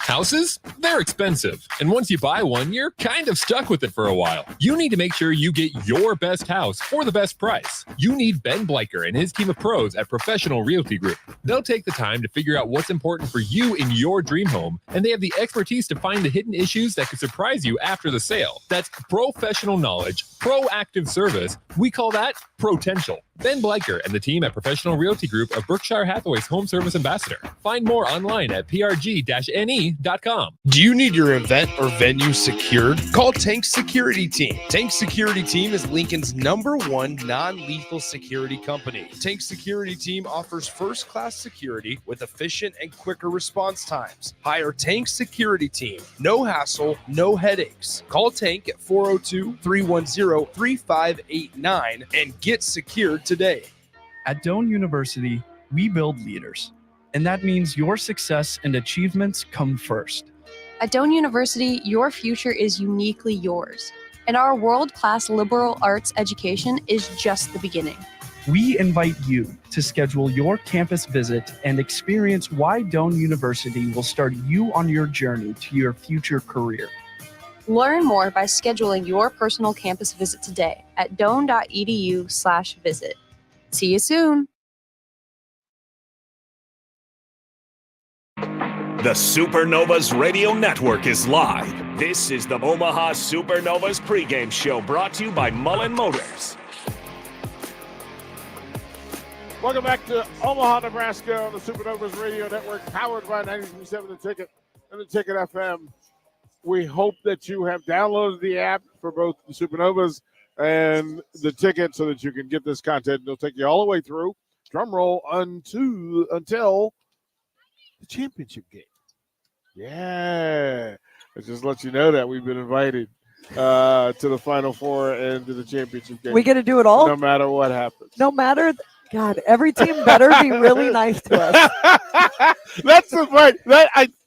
Houses? They're expensive. And once you buy one, you're kind of stuck with it for a while. You need to make sure you get your best house for the best price. You need Ben Bleicher and his team of pros at Professional Realty Group. They'll take the time to figure out what's important for you in your dream home, and they have the expertise to find the hidden issues that could surprise you after the sale. That's professional knowledge, proactive service. We call that potential. Ben Bleicher and the team at Professional Realty Group of Berkshire Hathaway's Home Service Ambassador. Find more online at prg-ne.com. Do you need your event or venue secured? Call Tank Security Team. Tank Security Team is Lincoln's #1 non-lethal security company. Tank Security Team offers first-class security with efficient and quicker response times. Hire Tank Security Team. No hassle, no headaches. Call Tank at 402-310-3589 and get secured today. At Doane University, we build leaders, and that means your success and achievements come first. At Doane University, your future is uniquely yours, and our world-class liberal arts education is just the beginning. We invite you to schedule your campus visit and experience why Doane University will start you on your journey to your future career. Learn more by scheduling your personal campus visit today at doane.edu/visit. See you soon. The Supernovas Radio Network is live. This is the Omaha Supernovas pregame show brought to you by Mullen Motors. Welcome back to Omaha, Nebraska on the Supernovas Radio Network, powered by 93.7 The Ticket and The Ticket FM. We hope that you have downloaded the app for both the Supernovas and The Ticket so that you can get this content. It'll take you all the way through, drum roll, until the championship game. Yeah. I just let you know that we've been invited to the Final Four and to the championship game. We get to do it all? No matter what happens. No matter. God, every team better be really nice to us. That's the part.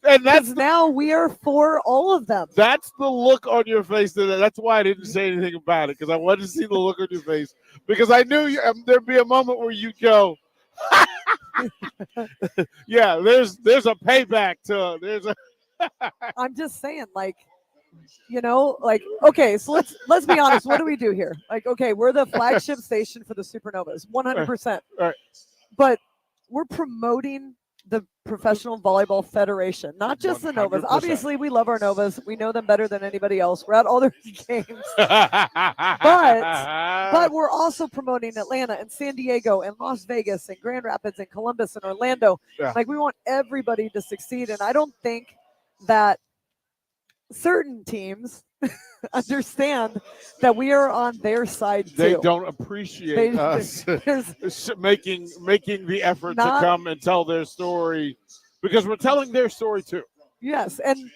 That's now we are for all of them. That's the look on your face. That's why I didn't say anything about it, because I wanted to see the look on your face, because I knew there'd be a moment where you'd go, yeah, there's a payback to there's a. I'm just saying, like, okay, so let's be honest. What do we do here? Like, okay, we're the flagship station for the Supernovas, 100%. Right. But we're promoting the Professional Volleyball Federation, not just the Novas. 100%. Obviously, we love our Novas. We know them better than anybody else. We're at all their games. But we're also promoting Atlanta and San Diego and Las Vegas and Grand Rapids and Columbus and Orlando. Yeah. Like, we want everybody to succeed. And I don't think that certain teams understand that we are on their side too. They don't appreciate us making the effort to come and tell their story, because we're telling their story too. Yes, and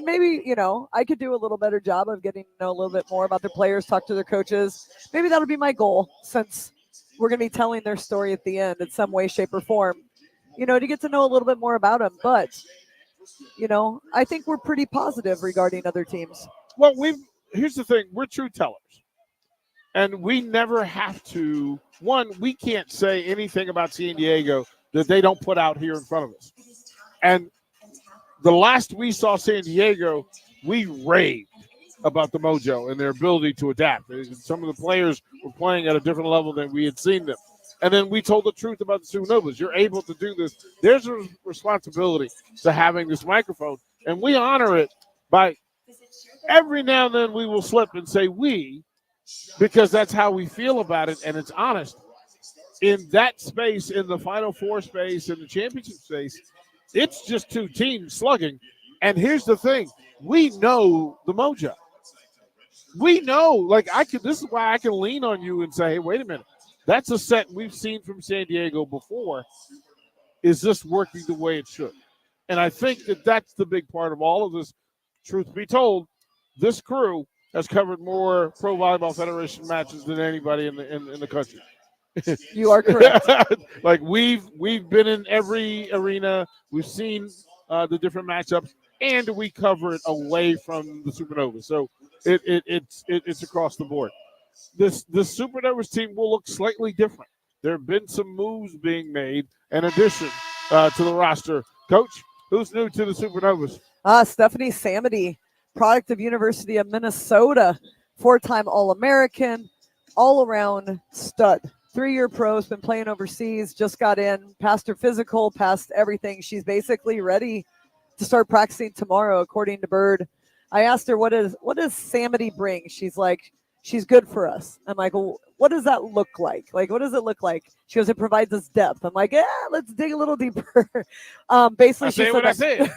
maybe, I could do a little better job of getting to know a little bit more about their players, talk to their coaches. Maybe that'll be my goal, since we're going to be telling their story at the end in some way, shape, or form, to get to know a little bit more about them. But, I think we're pretty positive regarding other teams. Well, here's the thing. We're truth tellers. And we never have to. One, we can't say anything about San Diego that they don't put out here in front of us. And the last we saw San Diego, we raved about the Mojo and their ability to adapt. Some of the players were playing at a different level than we had seen them. And then we told the truth about the Supernovas. You're able to do this. There's a responsibility to having this microphone, and we honor it by every now and then we will slip and say we, because that's how we feel about it, and it's honest. In that space, in the Final Four space, in the championship space, it's just two teams slugging. And here's the thing. We know the Mojo. We know, this is why I can lean on you and say, hey, wait a minute. That's a set we've seen from San Diego before. Is this working the way it should? And I think that's the big part of all of this. Truth be told, this crew has covered more Pro Volleyball Federation matches than anybody in the country. You are correct. Like we've been in every arena. We've seen the different matchups, and we cover it away from the Supernovas. So it's across the board. This Supernovas team will look slightly different. There have been some moves being made in addition to the roster. Coach, who's new to the Supernovas? Stephanie Samity, product of University of Minnesota, 4-time All-American, all-around stud. 3-year pro, has been playing overseas, just got in, passed her physical, passed everything. She's basically ready to start practicing tomorrow, according to Bird. I asked her, what does Samity bring? She's like, she's good for us. I'm like, well, what does that look like? Like, what does it look like? She goes, it provides us depth. I'm like, yeah, let's dig a little deeper. Basically, I say what I said.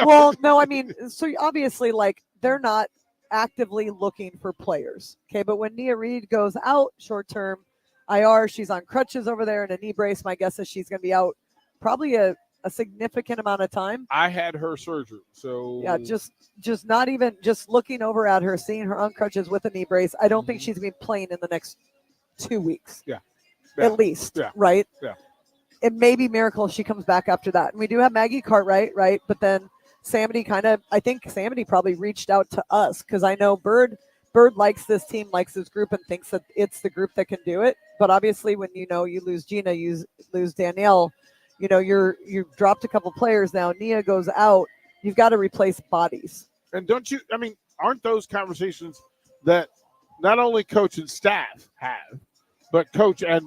Well, no, I mean, so obviously, like, they're not actively looking for players. Okay, but when Nia Reed goes out short-term IR, she's on crutches over there and a knee brace. My guess is she's going to be out probably a significant amount of time. I had her surgery, so yeah, just not even just looking over at her, seeing her on crutches with a knee brace. I don't think she's going to be playing in the next 2 weeks. Yeah. At least, right? Yeah. It may be miracle if she comes back after that. And we do have Maggie Cartwright, right? But then Samity I think Samity probably reached out to us, because I know Bird likes this team, likes this group, and thinks that it's the group that can do it. But obviously, when you lose Gina, you lose Danielle, you've dropped a couple players now. Nia goes out. You've got to replace bodies. And don't you? I mean, aren't those conversations that not only coach and staff have, but coach and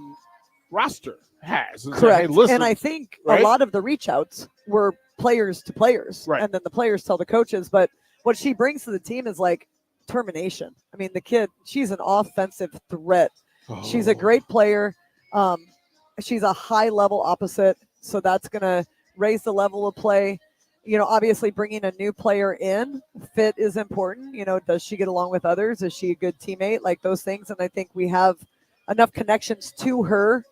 roster has? And Correct. Say, hey, listen, and I think right? a lot of the reach outs were players to players, right? And then the players tell the coaches. But what she brings to the team is like determination. I mean, the kid, she's an offensive threat. Oh. She's a great player. She's a high level opposite. So that's going to raise the level of play. Obviously bringing a new player in, fit is important. Does she get along with others? Is she a good teammate? Like those things. And I think we have enough connections to her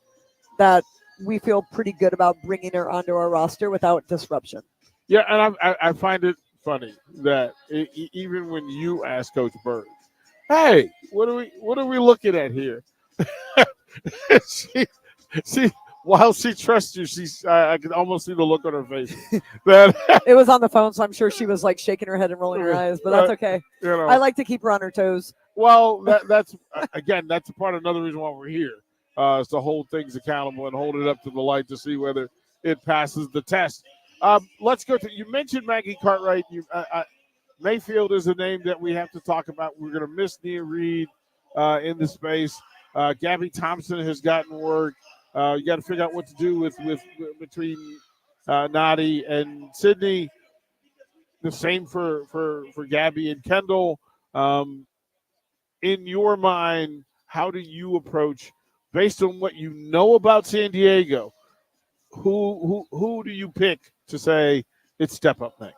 that we feel pretty good about bringing her onto our roster without disruption. Yeah, and I find it funny that even when you ask Coach Bird, hey, what are we looking at here? See, while she trusts you, I can almost see the look on her face. That It was on the phone, so I'm sure she was like shaking her head and rolling her eyes, but that's okay. You know. I like to keep her on her toes. Well, that's again, that's a part of another reason why we're here, is to hold things accountable and hold it up to the light to see whether it passes the test. Let's go to, you mentioned Maggie Cartwright. Mayfield is a name that we have to talk about. We're going to miss Nia Reed in the space. Gabby Thompson has gotten work. You got to figure out what to do with between Nadi and Sydney. The same for Gabby and Kendall. In your mind, how do you approach, based on what you know about San Diego, who do you pick to say it's step up next?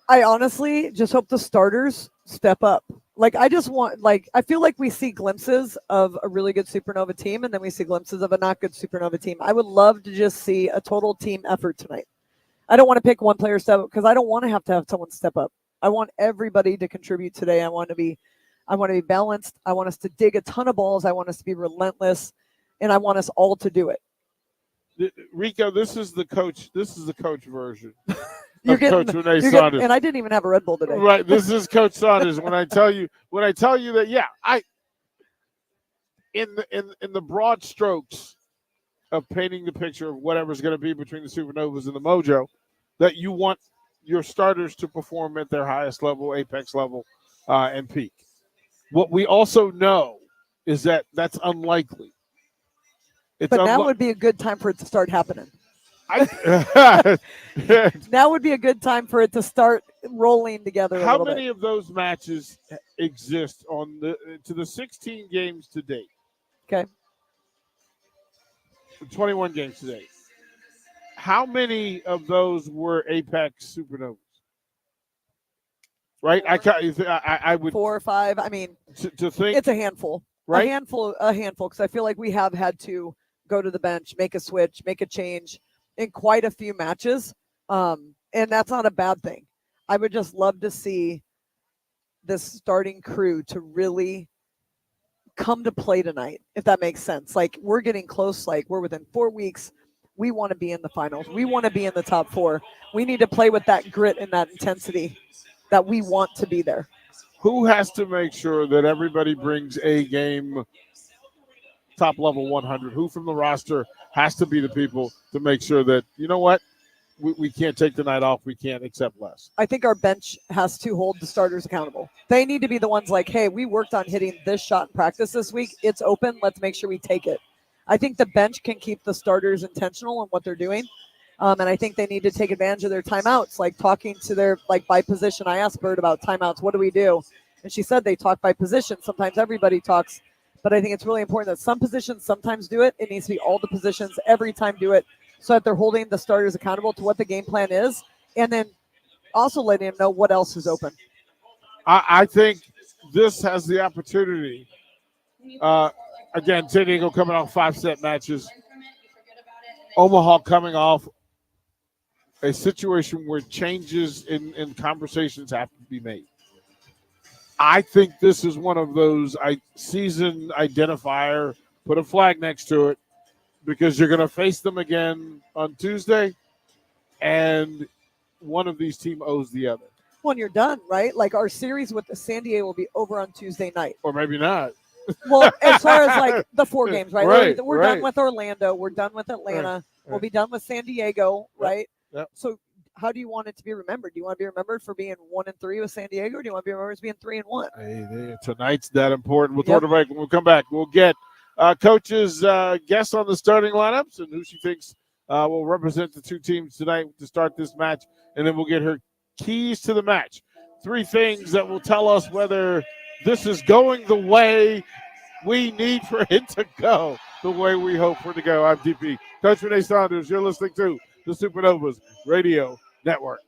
I honestly just hope the starters step up. Like, I just want, like, I feel like we see glimpses of a really good Supernova team, and then we see glimpses of a not good Supernova team. I would love to just see a total team effort tonight. I don't want to pick one player step up because I don't want to have someone step up. I want everybody to contribute today. I want to be balanced. I want us to dig a ton of balls. I want us to be relentless, and I want us all to do it. Rico, this is the coach version. You're getting, Coach Renee Saunders. And I didn't even have a Red Bull today. Right, this is Coach Saunders. When I tell you that, yeah, in the broad strokes of painting the picture of whatever's going to be between the Supernovas and the Mojo, that you want your starters to perform at their highest level, apex level, and peak. What we also know is that that's unlikely. But now would be a good time for it to start happening. Now would be a good time for it to start rolling together. How many of those matches exist to the 16 games to date? Okay. 21 games to date. How many of those were Apex Supernovas? Right? I would 4 or 5. I mean, to think it's a handful. Right? A handful, because I feel like we have had to go to the bench, make a switch, make a change in quite a few matches. And that's not a bad thing. I would just love to see this starting crew to really come to play tonight, if that makes sense. Like, we're getting close, like we're within 4 weeks. We want to be in the finals. We want to be in the top 4. We need to play with that grit and that intensity that we want to be there. Who has to make sure that everybody brings a game top level 100? Who from the roster has to be the people to make sure that, you know what, we can't take the night off, we can't accept less? I think our bench has to hold the starters accountable. They need to be the ones like, hey, we worked on hitting this shot in practice this week. It's open. Let's make sure we take it. I think the bench can keep the starters intentional in what they're doing. And I think they need to take advantage of their timeouts, like talking to their, like, by position. I asked Bird about timeouts. What do we do? And she said they talk by position. Sometimes everybody talks. But I think it's really important that some positions sometimes do it. It needs to be all the positions every time do it, so that they're holding the starters accountable to what the game plan is, and then also letting them know what else is open. I think this has the opportunity. Again, San Diego coming off 5-set matches. Omaha coming off a situation where changes in conversations have to be made. I think this is one of those season identifier, put a flag next to it, because you're going to face them again on Tuesday, and one of these teams owes the other. When you're done, right? Like, our series with the San Diego will be over on Tuesday night. Or maybe not. Well, as far as like the 4 games, right? Right, we're right. done with Orlando. We're done with Atlanta. Right. We'll be done with San Diego, right? Yep. So how do you want it to be remembered? Do you want to be remembered for being 1-3 with San Diego, or do you want to be remembered as being 3-1? Hey, tonight's that important. We'll throw it break. When we come back, we'll get Coach's guess on the starting lineups and who she thinks will represent the two teams tonight to start this match. And then we'll get her keys to the match. 3 things that will tell us whether this is going the way we need for it to go, the way we hope for it to go. I'm DP. Coach Renee Saunders, you're listening to the Supernovas Radio Network.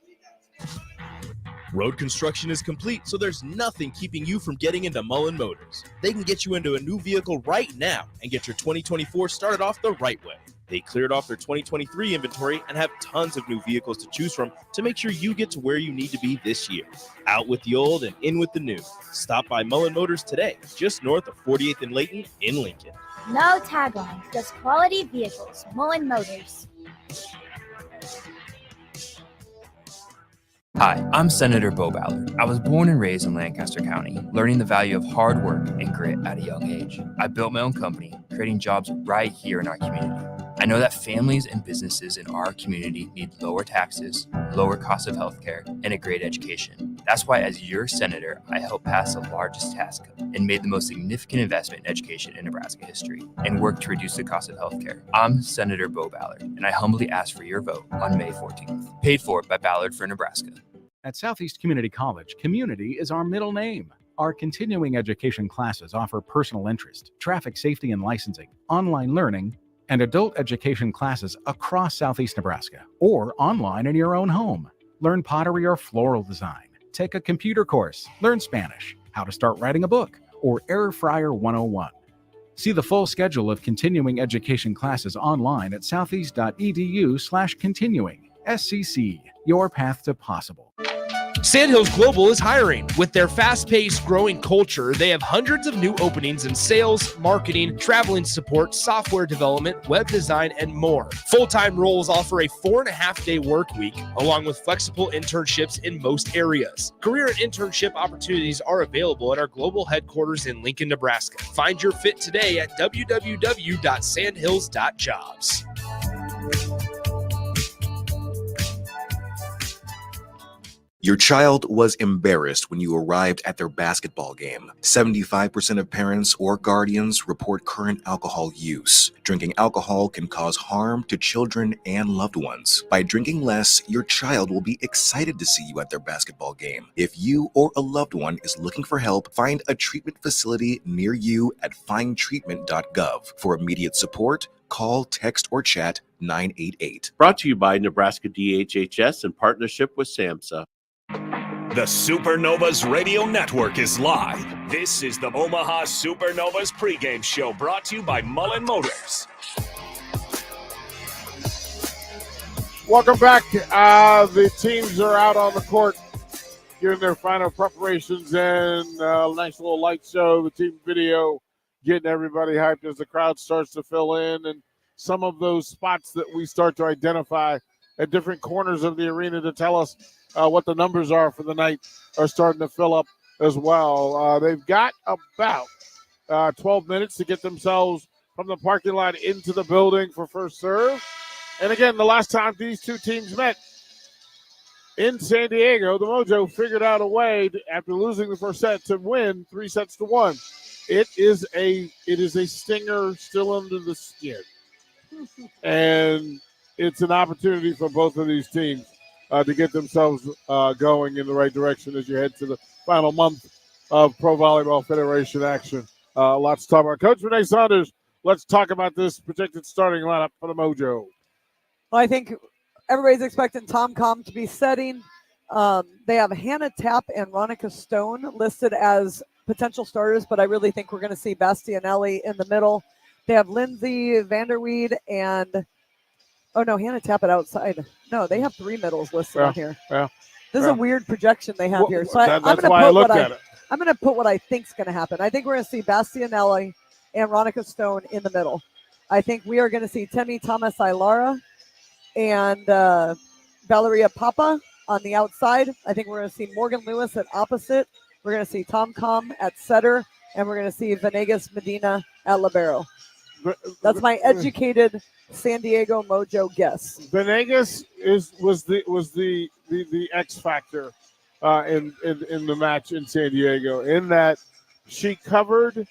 Road construction is complete, so there's nothing keeping you from getting into Mullen Motors. They can get you into a new vehicle right now and get your 2024 started off the right way. They cleared off their 2023 inventory and have tons of new vehicles to choose from to make sure you get to where you need to be this year. Out with the old and in with the new. Stop by Mullen Motors today, just north of 48th and Layton in Lincoln. No tag on, just quality vehicles. Mullen Motors. Hi, I'm Senator Bo Ballard. I was born and raised in Lancaster County, learning the value of hard work and grit at a young age. I built my own company, creating jobs right here in our community. I know that families and businesses in our community need lower taxes, lower cost of healthcare, and a great education. That's why, as your senator, I helped pass the largest tax cut and made the most significant investment in education in Nebraska history and worked to reduce the cost of healthcare. I'm Senator Bo Ballard, and I humbly ask for your vote on May 14th. Paid for by Ballard for Nebraska. At Southeast Community College, community is our middle name. Our continuing education classes offer personal interest, traffic safety and licensing, online learning, and adult education classes across Southeast Nebraska or online in your own home. Learn pottery or floral design, take a computer course, learn Spanish, how to start writing a book, or Air Fryer 101. See the full schedule of continuing education classes online at southeast.edu/continuing. SCC, your path to possible. Sandhills Global is hiring. With their fast-paced, growing culture, they have hundreds of new openings in sales, marketing, traveling support, software development, web design, and more. Full-time roles offer a 4.5-day work week, along with flexible internships in most areas. Career and internship opportunities are available at our global headquarters in Lincoln, Nebraska. Find your fit today at www.sandhills.jobs. Your child was embarrassed when you arrived at their basketball game. 75% of parents or guardians report current alcohol use. Drinking alcohol can cause harm to children and loved ones. By drinking less, your child will be excited to see you at their basketball game. If you or a loved one is looking for help, find a treatment facility near you at findtreatment.gov. For immediate support, call, text, or chat 988. Brought to you by Nebraska DHHS in partnership with SAMHSA. The Supernovas Radio Network is live. This is the Omaha Supernovas pregame show brought to you by Mullen Motors. Welcome back. The teams are out on the court doing their final preparations and nice little light show. The team video getting everybody hyped as the crowd starts to fill in, and some of those spots that we start to identify at different corners of the arena to tell us what the numbers are for the night are starting to fill up as well. They've got about 12 minutes to get themselves from the parking lot into the building for first serve. And again, the last time these two teams met in San Diego, the Mojo figured out a way to, after losing the first set, to win 3-1. It is a stinger still under the skin. And it's an opportunity for both of these teams to get themselves going in the right direction as you head to the final month of Pro Volleyball Federation action. Lots to talk about. Coach Renee Saunders, let's talk about this projected starting lineup for the Mojo. Well, I think everybody's expecting Tom Com to be setting. They have Hannah Tapp and Ronica Stone listed as potential starters, but I really think we're going to see Bastianelli in the middle. They have Lindsay Vanderweed and Hannah Tapp it outside. No, they have three middles listed on here. Yeah. This is a weird projection they have here. So that's why I looked at it. I'm going to put what I think is going to happen. I think we're going to see Bastianelli and Ronica Stone in the middle. I think we are going to see Temi Thomas Ilara and Valeria Papa on the outside. I think we're going to see Morgan Lewis at opposite. We're going to see Tom Com at setter, and we're going to see Venegas Medina at libero. That's my educated San Diego Mojo guess. Venegas was the X factor in the match in San Diego, in that she covered,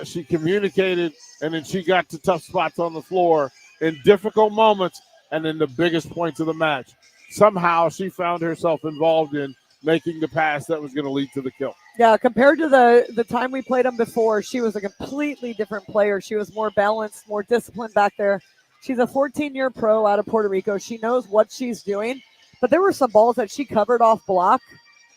she communicated, and then she got to tough spots on the floor in difficult moments and in the biggest points of the match. Somehow she found herself involved in making the pass that was going to lead to the kill. Yeah, compared to the time we played them before, she was a completely different player. She was more balanced, more disciplined back there. She's a 14-year pro out of Puerto Rico. She knows what she's doing. But there were some balls that she covered off block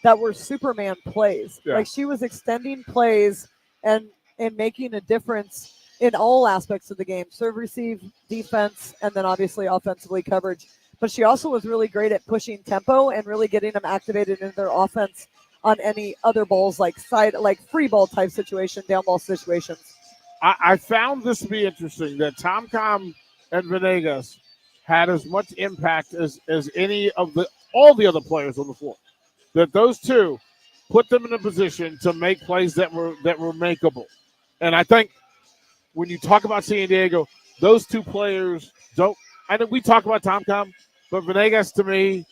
that were Superman plays. Yeah. Like she was extending plays and making a difference in all aspects of the game, serve, receive, defense, and then obviously offensively coverage. But she also was really great at pushing tempo and really getting them activated in their offense on any other balls, like free ball type situation, down ball situations. I found this to be interesting that Tom and Venegas had as much impact as any of all the other players on the floor. That those two put them in a position to make plays that were makeable. And I think when you talk about San Diego, those two players don't. I know we talk about Tom, but Venegas to me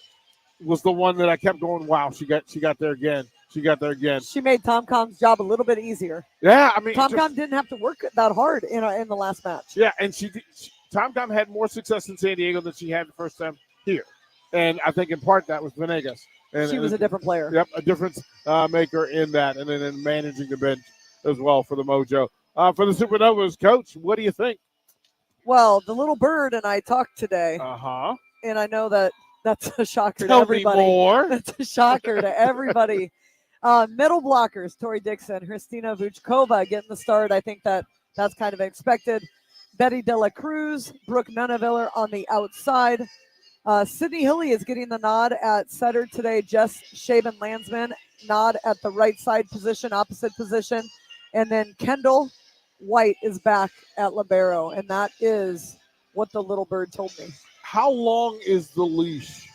was the one that I kept going. Wow, she got there again. She got there again. She made Tom's job a little bit easier. Yeah, I mean, Tom didn't have to work that hard in the last match. Yeah, and Tom had more success in San Diego than she had the first time here, and I think in part that was Venegas. And she was a different player. Yep, a difference maker in that, and then in managing the bench as well for the Mojo. For the Supernovas, Coach, what do you think? Well, the little bird and I talked today. Uh-huh. And I know that's a shocker Tell to everybody. me more. That's a shocker to everybody. Middle blockers, Tori Dixon, Christina Vuchkova getting the start. I think that's kind of expected. Betty De La Cruz, Brooke Nuneviller on the outside. Sydney Hilly is getting the nod at setter today. Jess Shaven-Landsman, nod at the right side position, opposite position. And then Kendall White is back at libero, and that is what the little bird told me. How long is the leash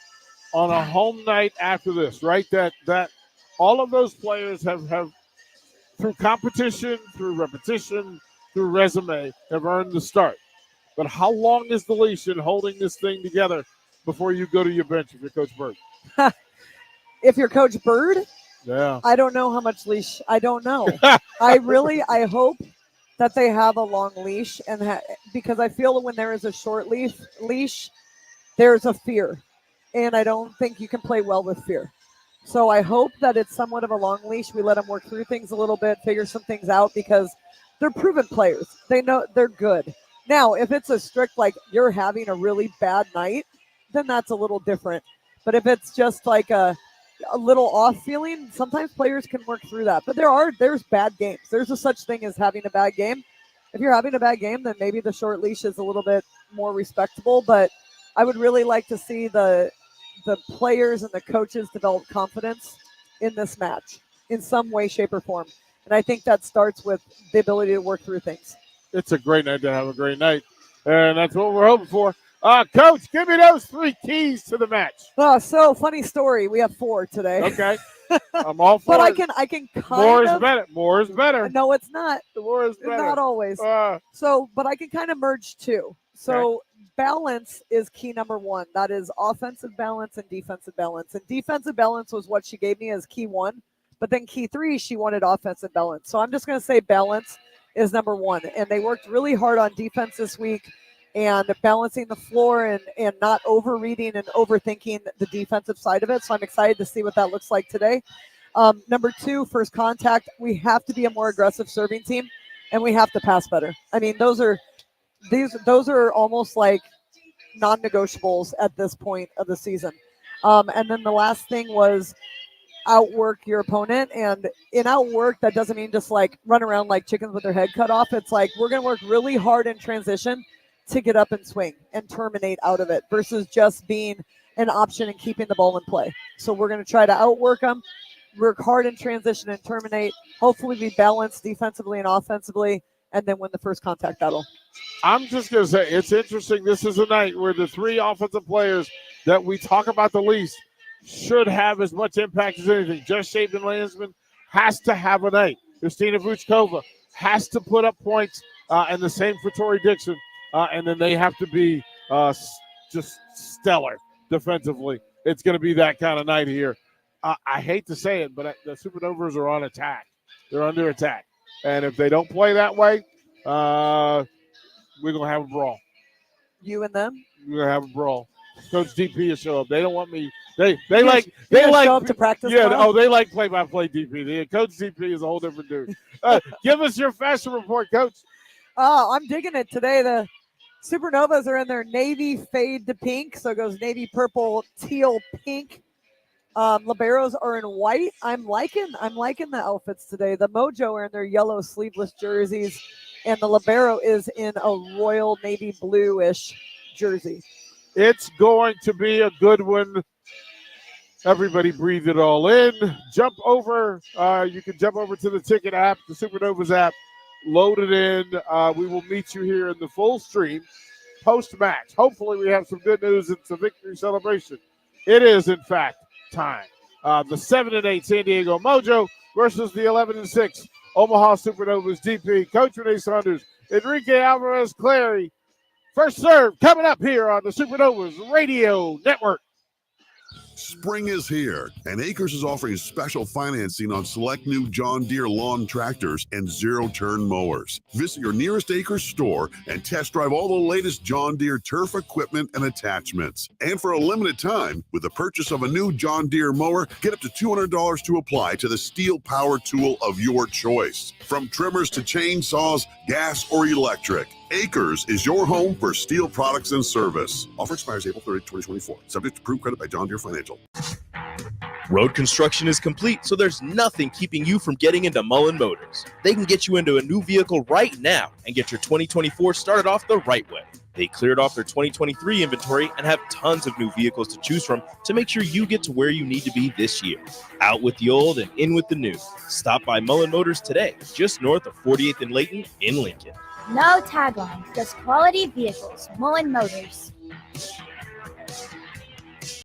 on a home night after this, right? That all of those players have through competition, through repetition, through resume, have earned the start. But how long is the leash in holding this thing together before you go to your bench if you're Coach Bird? If you're Coach Bird, yeah, I don't know how much leash. I don't know. I hope that they have a long leash, and because I feel that when there is a short leash, there's a fear, and I don't think you can play well with fear. So I hope that it's somewhat of a long leash. We let them work through things a little bit, figure some things out, because they're proven players. They know they're good. Now, if it's a strict, like you're having a really bad night, then that's a little different. But if it's just like a little off feeling, sometimes players can work through that. But there's bad games. There's a such thing as having a bad game. If you're having a bad game, then maybe the short leash is a little bit more respectable. But I would really like to see the players and the coaches develop confidence in this match in some way, shape, or form. And I think that starts with the ability to work through things. It's a great night to have a great night. And that's what we're hoping for. Coach, give me those 3 keys to the match. So funny story. We have 4 today. Okay. I'm all for but it. I can kind more of. Is better. More is better. No, it's not. More is better. Not always. But I can kind of merge 2. So balance is key number 1. That is offensive balance and defensive balance. And defensive balance was what she gave me as key 1. But then key 3, she wanted offensive balance. So I'm just going to say balance is number 1. And they worked really hard on defense this week and balancing the floor and not overreading and overthinking the defensive side of it. So I'm excited to see what that looks like today. Number 2, first contact. We have to be a more aggressive serving team, and we have to pass better. I mean, those are almost like non-negotiables at this point of the season. And then the last thing was outwork your opponent. And in outwork, that doesn't mean just like run around like chickens with their head cut off. It's like we're going to work really hard in transition to get up and swing and terminate out of it versus just being an option and keeping the ball in play. So we're going to try to outwork them, work hard in transition and terminate, hopefully be balanced defensively and offensively, and then win the first contact battle. I'm just going to say it's interesting. This is a night where the 3 offensive players that we talk about the least should have as much impact as anything. Just Shaven-Landsman has to have a night. Christina Vuchkova has to put up points, and the same for Tori Dixon. And then they have to be just stellar defensively. It's going to be that kind of night here. I hate to say it, but the Supernovas are on attack. They're under attack. And if they don't play that way, we're going to have a brawl. You and them? We're going to have a brawl. Coach DP will show up. They don't want me. They show up to practice. Yeah. Tomorrow? They like play-by-play DP. Coach DP is a whole different dude. Give us your fashion report, Coach. I'm digging it today. The Supernovas are in their navy fade to pink, so it goes navy, purple, teal, pink. Liberos are in white. I'm liking the outfits today. The Mojo are in their yellow sleeveless jerseys, and the Libero is in a royal navy bluish jersey. It's going to be a good one. Everybody breathe it all in. Jump over. You can jump over to the ticket app, the Supernovas app. Load it in. We will meet you here in the full stream post-match. Hopefully we have some good news. It's a victory celebration. It is, in fact, time. The 7-8 San Diego Mojo versus the 11-6 Omaha Supernovas DP. Coach Renee Saunders, Enrique Alvarez Clary. First serve coming up here on the Supernovas Radio Network. Spring is here, and Acres is offering special financing on select new John Deere lawn tractors and zero-turn mowers. Visit your nearest Acres store and test drive all the latest John Deere turf equipment and attachments. And for a limited time, with the purchase of a new John Deere mower, get up to $200 to apply to the steel power tool of your choice. From trimmers to chainsaws, gas or electric, Acres is your home for steel products and service. Offer expires April 30, 2024. Subject to approved credit by John Deere Financial. Road construction is complete, so there's nothing keeping you from getting into Mullen Motors. They can get you into a new vehicle right now and get your 2024 started off the right way. They cleared off their 2023 inventory and have tons of new vehicles to choose from to make sure you get to where you need to be this year. Out with the old and in with the new. Stop by Mullen Motors today, just north of 48th and Layton in Lincoln. No tagline, just quality vehicles. Mullen Motors.